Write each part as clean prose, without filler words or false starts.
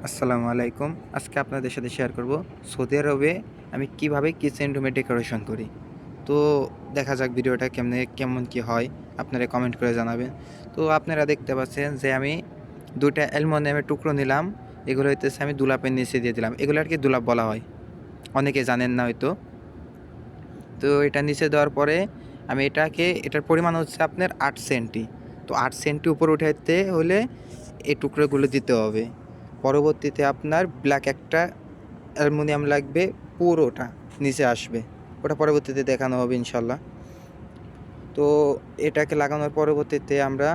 আসসালামু আলাইকুম। আজকে আপনাদের সাথে শেয়ার করব সৌদি আরবে আমি কিভাবে কিচেন রুমে ডেকোরেশন করি। তো দেখা যাক ভিডিওটা কেমন কি হয়, আপনারা কমেন্ট করে জানাবেন। তো আপনারা দেখতে পাচ্ছেন যে আমি ২ টা অ্যালুমিনিয়ামের টুকরো নিলাম। এগুলো হইতেছে আমি দুলাপের নিচে দিয়ে দিলাম। এগুলো আরকি দুলাপ বলা হয়। অনেকে জানেন না হয়তো। তো এটা নিচে দেওয়ার পরে আমি এটার পরিমাণ হচ্ছে আপনার ৮ সেন্টি। তো ৮ সেন্টি উপরে উঠাইতে হলে এই টুকরোগুলো দিতে হবে। পরবর্তীতে আপনার ব্ল্যাক একটা অ্যালুমিনিয়াম লাগবে, পুরোটা নিচে আসবে। ওটা পরবর্তীতে দেখানো হবে ইনশাল্লাহ। তো এটাকে লাগানোর পরবর্তীতে আমরা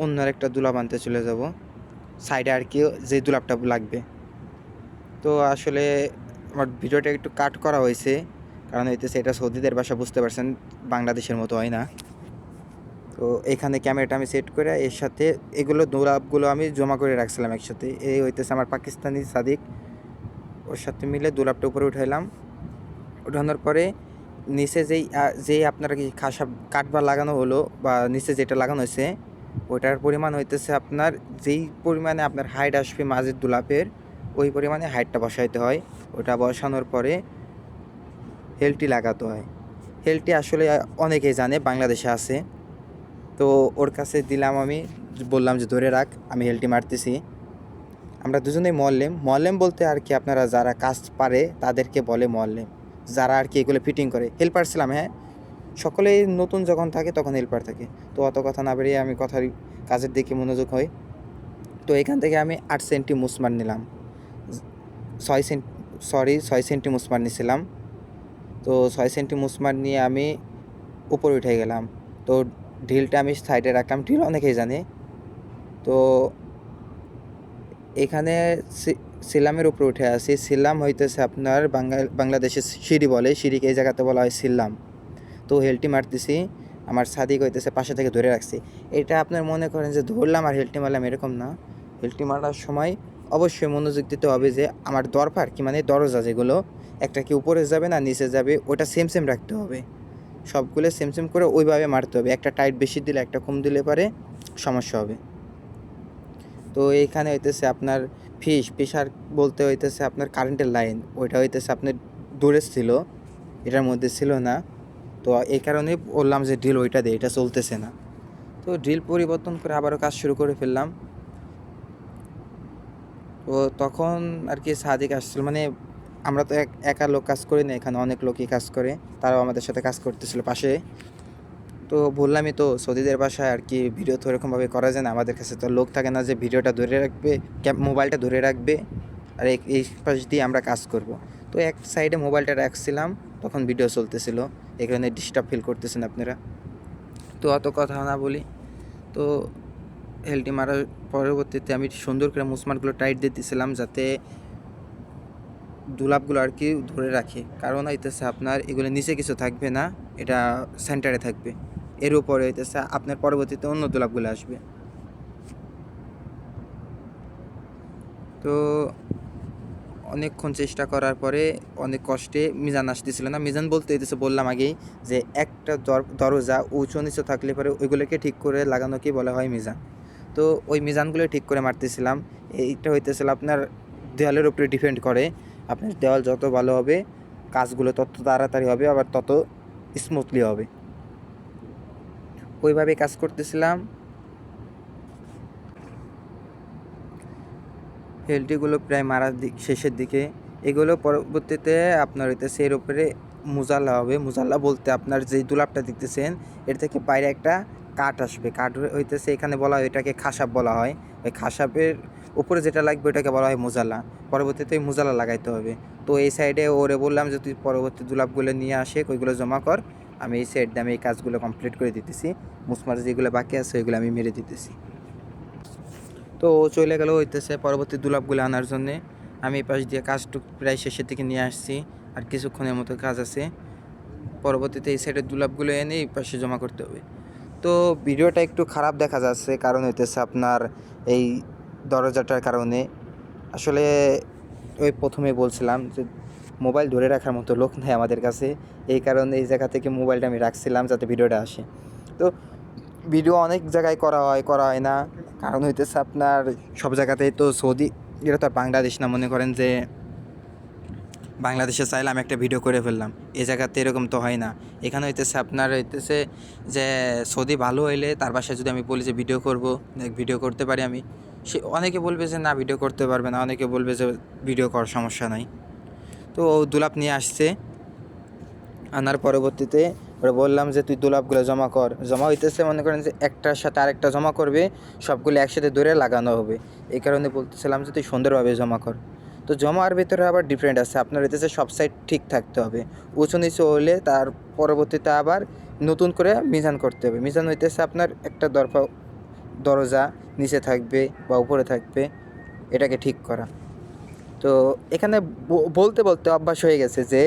অন্য আরেকটা দুলাপ আনতে চলে যাব। সাইডে আর কি যে দুলাপটা লাগবে। তো আসলে আমার ভিডিওটা একটু কাট করা হয়েছে, কারণ হইতেছে এটা সৌদিদের ভাষা, বুঝতে পারছেন, বাংলাদেশের মতো হয় না। তো এখানে ক্যামেরাটা আমি সেট করে এর সাথে এগুলো দুলাপগুলো আমি জমা করে রাখছিলাম একসাথে। এই হইতেছে আমার পাকিস্তানি সাদিক, ওর সাথে মিলে দুলাপটা উপরে উঠাইলাম। উঠানোর পরে নিচে যেই আপনার কি কাঠবার লাগানো হলো বা নিচে যেটা লাগানো হয়েছে ওটার পরিমাণ হইতেছে আপনার যেই পরিমাণে আপনার হাইট আসবে মাঝের দুলাপের, ওই পরিমাণে হাইটটা বসাইতে হয়। ওটা বসানোর পরে হেলটি লাগাতে হয়। হেলটি আসলে অনেকেই জানে, বাংলাদেশে আছে। তো ওর কাছে দিলাম, আমি বললাম যে ধরে রাখ, আমি হেলটি মারতেছি। আমরা দুজনেই মোয়াল্লেম বলতে আর কি আপনারা যারা কাজ পারে তাদেরকে বলে মোয়াল্লেম, যারা আর কি এগুলো ফিটিং করে। হেল্পার ছিলাম, হ্যাঁ, সকলেই নতুন যখন থাকে তখন হেল্পার থাকে। তো অত কথা না বেরিয়ে আমি কাজের দিকে মনোযোগ হই। তো এখান থেকে আমি ৮ সেন্টি মুসমার নিলাম, ৬ সেন্টি মুসমার নিয়েছিলাম। তো ৬ সেন্টি মুসমার নিয়ে আমি উপরে উঠে গেলাম। তো ঢিলটা আমি সাইডে রাখলাম, ঢিল অনেকেই জানে। তো এখানে সিলামের উপরে উঠে আসি। সিলাম হইতেছে আপনার বাংলাদেশে সিঁড়ি বলে, সিঁড়িকে এই জায়গাতে বলা হয় সিল্লাম। তো হেলটি মারতেছি, আমার সাদিক হইতেছে পাশে থেকে ধরে রাখছি। এটা আপনার মনে করেন যে ধরলাম আর হেলটি মারলাম, এরকম না। হেলটি মারার সময় অবশ্যই মনোযোগ দিতে হবে যে আমার দরফার কি মানে দরজা যেগুলো, একটা কি উপরে যাবে না নিচে যাবে, ওটা সেম সেম রাখতে হবে। সবগুলো সেম সেম করে ওইভাবে মারতে হবে। একটা টাইট বেশি দিলে একটা কম দিলে পারে সমস্যা হবে। তো এইখানে হইতেছে আপনার ফিশার বলতে হইতেছে আপনার কারেন্টের লাইন, ওইটা হইতেছে আপনার দূরে ছিল, এটার মধ্যে ছিল না। তো এই কারণে বললাম যে ড্রিল ওইটা দিয়ে, এটা চলতেছে না। তো ড্রিল পরিবর্তন করে আবারও কাজ শুরু করে ফেললাম। তো তখন আর কি সাদিক আসছিল, মানে আমরা তো একা লোক কাজ করি না, এখানে অনেক লোকই কাজ করে, তারাও আমাদের সাথে কাজ করতেছিল পাশে। তো বললামই তো সৌদিদের বাসায় আর কি ভিডিও তো এরকমভাবে করা যায় না, আমাদের কাছে তো লোক থাকে না যে ভিডিওটা ধরে রাখবে, মোবাইলটা ধরে রাখবে আর এই পাশ দিয়ে আমরা কাজ করব। তো এক সাইডে মোবাইলটা রাখছিলাম, তখন ভিডিও চলতেছিল, এখানে ডিস্টার্ব ফিল করতেছেন আপনারা। তো অত কথা না বলি, তো হেলটি মারার পরবর্তীতে আমি সুন্দর করে মুসমানগুলো টাইট দিয়ে দিয়েছিলাম যাতে দুলাপগুলো আর কি ধরে রাখে। কারণ হইতেছে আপনার এগুলো নিচে কিছু থাকবে না, এটা সেন্টারে থাকবে। এর উপরে হইতেছে আপনার পরবর্তীতে অন্য দুলাপগুলো আসবে। তো অনেকক্ষণ চেষ্টা করার পরে অনেক কষ্টে মিজান আসতেছিল না। মিজান বলতে হইতেছে, বললাম আগেই যে একটা দরজা উঁচু নিচু থাকলে পরে ওইগুলোকে ঠিক করে লাগানোকে বলা হয় মিজান। তো ওই মিজানগুলো ঠিক করে মারতেছিলাম। এইটা হইতেছিল আপনার দেওয়ালের উপরে ডিপেন্ড করে। আপনার দেওয়াল যত ভালো হবে কাজগুলো তত তাড়াতাড়ি হবে, আবার তত স্মুথলি হবে। ওইভাবে কাজ করতেছিলাম। হেলটিগুলো প্রায় মারার শেষের দিকে। এগুলো পরবর্তীতে আপনার হইতেছে এর উপরে মুজাল্লা হবে। মুজাল্লা বলতে আপনার যেই দুলাপটা দেখতেছেন এর থেকে বাইরে একটা কাঠ আসবে। কাঠ হইতেছে এখানে বলা হয় এটাকে খাসাব বলা হয়। ওই খাসাবের উপরে যেটা লাগবে ওটাকে বলা হয় মুজাল্লা। পরবর্তীতে ওই মুজাল্লা লাগাইতে হবে। তো এই সাইডে ওরে বললাম যে তুই পরবর্তী দুলাপগুলো নিয়ে আসে, ওইগুলো জমা কর, আমি এই সাইড দিয়ে আমি এই কাজগুলো কমপ্লিট করে দিতেছি। মুসমার যেগুলো বাকি আছে ওইগুলো আমি মেরে দিতেছি। তো ও চলে গেল হইতেছে পরবর্তী দুলাপগুলো আনার জন্যে। আমি এই পাশ দিয়ে কাজটুক প্রায় শেষের দিকে নিয়ে আসছি, আর কিছুক্ষণের মতো কাজ আছে। পরবর্তীতে এই সাইডের দুলাপগুলো এনে এই পাশে জমা করতে হবে। তো ভিডিওটা একটু খারাপ দেখা যাচ্ছে, কারণ হইতেছে আপনার এই দরজাটার কারণে। আসলে ওই প্রথমে বলছিলাম যে মোবাইল ধরে রাখার মতো লোক নেই আমাদের কাছে, এই কারণে এই জায়গা থেকে মোবাইলটা আমি রাখছিলাম যাতে ভিডিওটা আসে। তো ভিডিও অনেক জায়গায় করা হয় না, কারণ হইতেছে আপনার সব জায়গাতেই তো এটা তো আর বাংলাদেশ না, মনে করেন যে বাংলাদেশে চাইলে আমি একটা ভিডিও করে ফেললাম, এই জায়গাতে এরকম তো হয় না। এখানে হইতেছে আপনার হইতেছে যে সৌদি ভালো হইলে তার বাসায় যদি আমি বলি যে ভিডিও করব, ভিডিও করতে পারি আমি, সে অনেকে বলবে যে না ভিডিও করতে পারবে না, অনেকে বলবে যে ভিডিও করার সমস্যা নাই। তো ও দুলাপ নিয়ে আসছে, আনার পরবর্তীতে ওরা বললাম যে তুই দুলাপগুলো জমা কর। জমা হইতেছে মনে করেন যে একটার সাথে আরেকটা জমা করবে, সবগুলো একসাথে ধরে লাগানো হবে। এই কারণে বলতেছিলাম যে তুই সুন্দরভাবে জমা কর। তো জমার ভিতরে আবার ডিফারেন্ট আছে, আপনার হইতেছে সব সাইড ঠিক থাকতে হবে, উঁচু নিচু হলে তার পরবর্তীতে আবার নতুন করে মিজান করতে হবে। মিজান হইতেছে আপনার একটা দরজা নিচে থাকবে বা উপরে থাকবে, এটাকে ঠিক করা। তো এখানে বলতে বলতে অভ্যাস হয়ে গেছে যে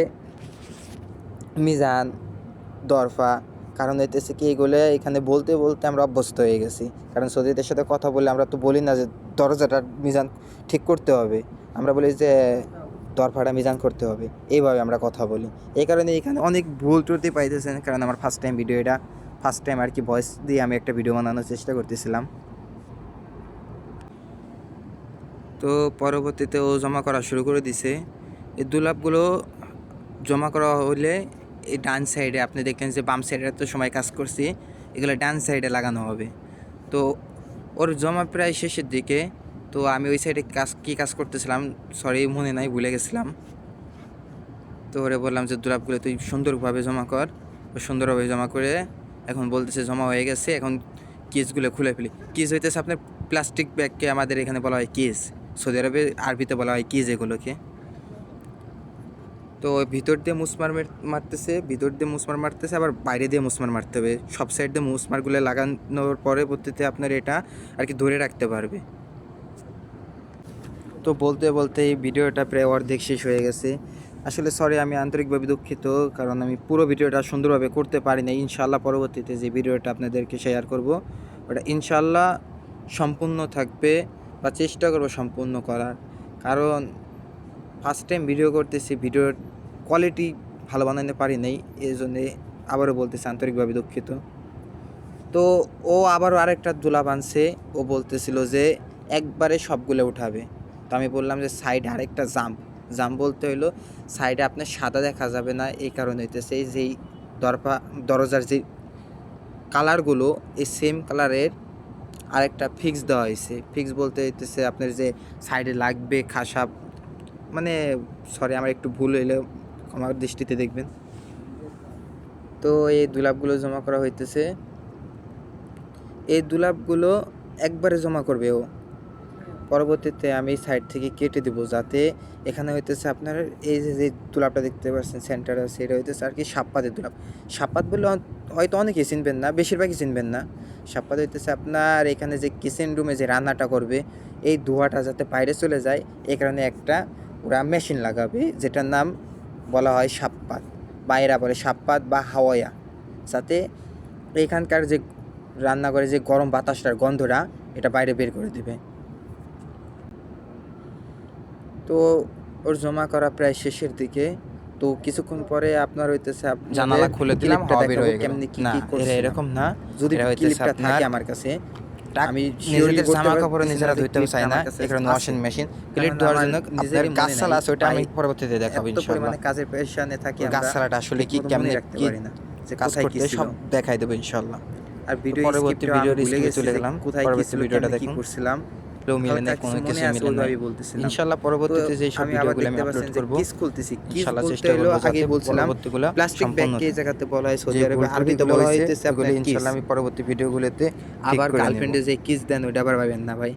মিজান, দরফা, কারণ হইতেছে কি এগুলো এখানে বলতে বলতে আমরা অভ্যস্ত হয়ে গেছি। কারণ সৌদিদের সাথে কথা বলে আমরা তো বলি না যে দরজাটার মিজান ঠিক করতে হবে, আমরা বলি যে দরফাটা মিজান করতে হবে, এইভাবে আমরা কথা বলি। এই কারণে এখানে অনেক ভুল ত্রুটি পাইতেছেন, কারণ আমার ফার্স্ট টাইম আর কি ভয়েস দিয়ে আমি একটা ভিডিও বানানোর চেষ্টা করতেছিলাম। তো পরবর্তীতে ও জমা করা শুরু করে দিছে। এই দুলাপগুলো জমা করা হলে এই ডান সাইডে আপনি দেখলেন যে বাম সাইডে তো সময় কাজ করছি, এগুলো ডান সাইডে লাগানো হবে। তো ওর জমা প্রায় শেষের দিকে, তো আমি ওই সাইডে কাজ করতেছিলাম, সরি মনে নাই, ভুলে গেছিলাম। তো ওরে বললাম যে দুলাপগুলো তুই সুন্দরভাবে জমা কর। ও সুন্দরভাবে জমা করে এখন বলতেছে জমা হয়ে গেছে, এখন কেসগুলো খুলে ফেলি। কেস হইতেছে আপনার প্লাস্টিক ব্যাগকে আমাদের এখানে বলা হয় কেস, সৌদি আরবে আরবিতে বলা হয় কেস এগুলোকে। তো ভিতর দিয়ে মুসমার মারতেছে, আবার বাইরে দিয়ে মুসমার মারতে হবে। সব সাইড দিয়ে মুসমারগুলো লাগানোর পরবর্তীতে আপনার এটা আর কি ধরে রাখতে পারবে। তো বলতে বলতে এই ভিডিওটা প্রায় অর্ধেক শেষ হয়ে গেছে। আসলে সরি, আমি আন্তরিকভাবে দুঃখিত, কারণ আমি পুরো ভিডিওটা সুন্দরভাবে করতে পারি না। ইনশাআল্লাহ পরবর্তীতে যে ভিডিওটা আপনাদেরকে শেয়ার করব ওটা ইনশাআল্লাহ সম্পূর্ণ থাকবে, বা চেষ্টা করব সম্পূর্ণ করার। কারণ ফার্স্ট টাইম ভিডিও করতেছি, ভিডিওর কোয়ালিটি ভালো বানাতে পারি নাই, এই জন্যে আবারও বলতেছি আন্তরিকভাবে দুঃখিত। তো ও আবারও আরেকটা দুলাপ আনছে, ও বলতেছিল যে একবারে সবগুলো উঠাবে। তো আমি বললাম যে সাইডে আরেকটা জাম্প বলতে হইলো সাইডে আপনার সাদা দেখা যাবে না, এই কারণে হইতেছে এই যেই দরজার যে কালারগুলো এই সেম কালারের আরেকটা ফিক্স দেওয়া হয়েছে। ফিক্স বলতে হইতেছে আপনার যে সাইডে লাগবে খাসা, মানে সরি আমার একটু ভুল হইলে আমার দৃষ্টিতে দেখবেন। তো এই দুলাপগুলো জমা করা হইতেছে, এই দুলাপগুলো একবারে জমা করবে ও। পরবর্তীতে আমি সাইড থেকে কেটে দেবো, যাতে এখানে হইতেছে আপনার এই যে দুলাপটা দেখতে পাচ্ছেন সেন্টার আছে, এটা হইতেছে আর কি সাপ্পাতের দুলাপ। সাপ্পাত বললে হয়তো অনেকে চিনবেন না, বেশিরভাগই চিনবেন না। সাপ্পাত হইতেছে আপনার এখানে যে কিচেন রুমে যে রান্নাটা করবে এই ধোঁয়াটা যাতে বাইরে চলে যায়, এই কারণে একটা ওরা মেশিন লাগাবে, যেটার নাম বলা হয় সাপ্পাত, বা এরা বলে সাপ্পাত বা হাওয়ায়া, যাতে এখানকার যে রান্নাঘরে যে গরম বাতাসটার গন্ধটা এটা বাইরে বের করে দেবে। তো ওর জমা করা প্রায় শেষের দিকে। তো কিছুক্ষণ পরে আপনার হইতেছে জানালা খুলে দিলাম, হাওয়া বের হয়ে গেল। কেমনি কি না, কি করছে, এরকম না। যদি এটা হইতেছে ক্লিপটা আপনার থাকে আমার কাছে, আমি নিজেদের জামা কাপড় পারতেছি নিজেরা যে ধুইতে ক্লিপটা চাই না, আমার কাছে এখানে আছে। ওয়াশিং মেশিন প্লেট কারণ ধোয়ার আমার জন্য নিজেরই আপনার মনে গাছসালা নাই, আছে, ওটা আমি ভাই, পরবর্তীতে দেখাবো এত ইনশাআল্লাহ। পরিমাণে কাজের পেশানে থাকি আমরা, গাছসালাটা আসলে কি ঠিকমতো কেমনে মনে রাখতে কি পারি না যে কাজ কোথায় কি করতে ছিল। সব দেখাই দেবো ইনশাআল্লাহ। আর ভিডিও পরবর্তী স্ক্রিপ্টটা আমি ভিডিওর ভুলে স্ক্রিনে গেছি চলে যে গেলাম, কোথায় কি পরবর্তী ছিল, ভিডিওটা কেমনে কি দেখুন। করছিলাম। কেউ মিলে হালকা নেই, কিছু কোনো মনে কিছু আছে, মিলে নাই ওইভাবেই বলতেছিলাম। ইনশাআল্লাহ। তো পরবর্তীতে যে সব আমি আবার ভিডিওগুলো আমি দেখতে আপলোড পাচ্ছেন যে করব কিস খুলতেছি, কিস ইনশাআল্লাহ বলতে চেষ্টা হলো করব আগেই যাতে বলছিলাম পরবর্তীগুলো প্লাস্টিক সম্পূর্ণ ব্যাগকে এই থাকে। জায়গাতে বলা হয়, সৌদি যে আরবে ভুল আরবিতে ত্রুটিগুলো বলা হয়েছে হইতেছে ওগুলো আপনার কিস। ইনশাআল্লাহ আমি পরবর্তী ভিডিওগুলোতে ঠিক আবার করে নেব। গার্লফ্রেন্ডে যে কিস দেন ওইটা আবার পাবেন না ভাই।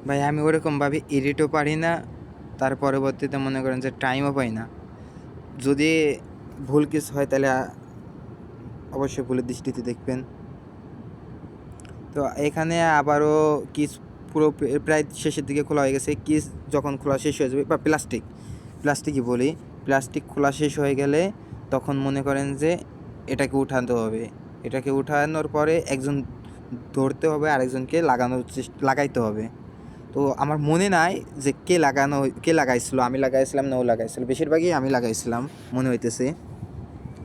ভাই আমি ওরকমভাবে এডিটও পারি না, তার পরবর্তীতে মনে করেন যে টাইমও পাই না। যদি ভুল কিস হয় তাহলে অবশ্যই ভুলের দৃষ্টিতে দেখবেন। তো এখানে আবারও কিস পুরো প্রায় শেষের দিকে খোলা হয়ে গেছে। কিস যখন খোলা শেষ হয়ে যাবে, বা প্লাস্টিকই বলি, প্লাস্টিক খোলা শেষ হয়ে গেলে তখন মনে করেন যে এটাকে উঠাতে হবে। এটাকে উঠানোর পরে একজন ধরতে হবে, আরেকজনকে লাগাইতে হবে। তো আমার মনে নাই যে কে লাগাইছিল, আমি লাগাইছিলাম না ও লাগাইছিল, বেশিরভাগই আমি লাগাইছিলাম মনে হইতেছে।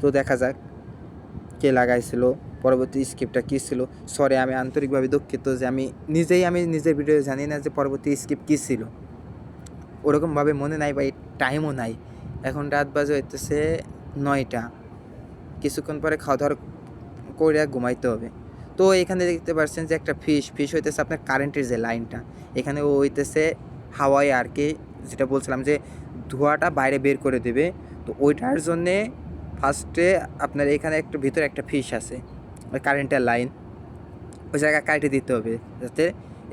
তো দেখা যাক কে লাগাইছিল। পরবর্তী স্ক্রিপ্টটা কী ছিল। সরি, আমি আন্তরিকভাবে দুঃখিত যে আমি নিজের ভিডিও জানি না যে পরবর্তী স্ক্রিপ্ট কী ছিল, ওরকমভাবে মনে নাই বা টাইমও নাই। এখন রাত বাজে হইতেছে 9টা, কিছুক্ষণ পরে খাওয়া দাওয়া করে ঘুমাইতে হবে। তো এখানে দেখতে পাচ্ছেন যে একটা ফিশ হইতেছে আপনার কারেন্টের যে লাইনটা, এখানে ও হইতেছে হাওয়ায় আর কি, যেটা বলছিলাম যে ধোঁয়াটা বাইরে বের করে দেবে। তো ওইটার জন্যে ফার্স্টে আপনার এখানে একটা ভিতরে একটা ফিশ আছে, ওই কারেন্টের লাইন, ওই জায়গায় কাটে দিতে হবে, যাতে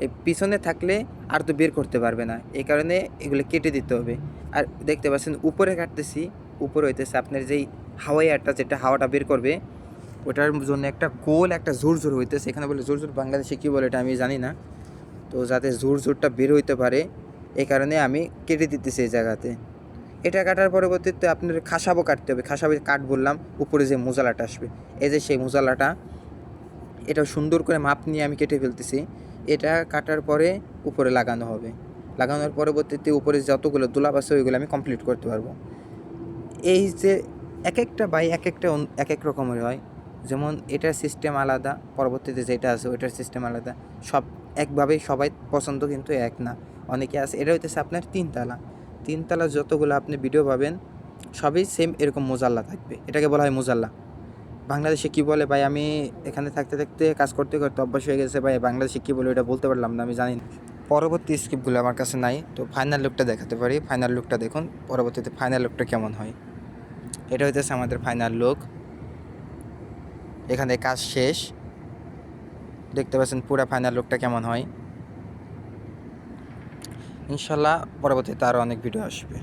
এই পিছনে থাকলে আর তো বের করতে পারবে না, এই কারণে এগুলো কেটে দিতে হবে। আর দেখতে পাচ্ছেন উপরে কাটতেছি, উপরে হইতেছে আপনার যেই হাওয়াই এয়ারটা, যেটা হাওয়াটা বের করবে, ওটার জন্য একটা গোল একটা ঝুরঝুর হইতেছে। এখানে বলে ঝুরঝুর, বাংলাদেশে কী বলে এটা আমি জানি না। তো যাতে ঝুরঝুরটা বের হইতে পারে এই কারণে আমি কেটে দিতেছি এই জায়গাতে। এটা কাটার পরবর্তীতে আপনার খাসাবো কাটতে হবে। খাসাবো কাট বললাম, উপরে যে মোজালাটা আসবে, এই যে সেই মোজালাটা, এটা সুন্দর করে মাপ নিয়ে আমি কেটে ফেলতেছি। এটা কাটার পরে উপরে লাগানো হবে। লাগানোর পরবর্তীতে উপরে যতগুলো দোলাপ আছে ওইগুলো আমি কমপ্লিট করতে পারবো। এই যে এক একটা বাই এক এক রকমের হয়, যেমন এটার সিস্টেম আলাদা, পরবর্তীতে যেটা আছে ওইটার সিস্টেম আলাদা। সব একভাবেই সবাই পছন্দ কিন্তু এক না, অনেকে আছে। এটা হইতেছে আপনার তিনতলা যতগুলো আপনি ভিডিও পাবেন সবই সেম এরকম মোজাল্লা থাকবে, এটাকে বলা হয় মোজাল্লা। বাংলাদেশে কী বলে ভাই, আমি এখানে থাকতে থাকতে কাজ করতে করতে অভ্যাস হয়ে গেছে ভাই, বাংলাদেশে কী বলে ওটা বলতে পারলাম না, আমি জানি না। পরবর্তী স্ক্রিপ্টগুলো আমার কাছে নাই, তো ফাইনাল লুকটা দেখাতে পারি। ফাইনাল লুকটা দেখুন, পরবর্তীতে ফাইনাল লুকটা কেমন হয়। এটা হইতেছে আমাদের ফাইনাল লুক। এখানে কাজ শেষ, দেখতে পাচ্ছেন পুরো ফাইনাল লুকটা কেমন হয়। ইনশাল্লাহ পরবর্তীতে আরও অনেক ভিডিও আসবে।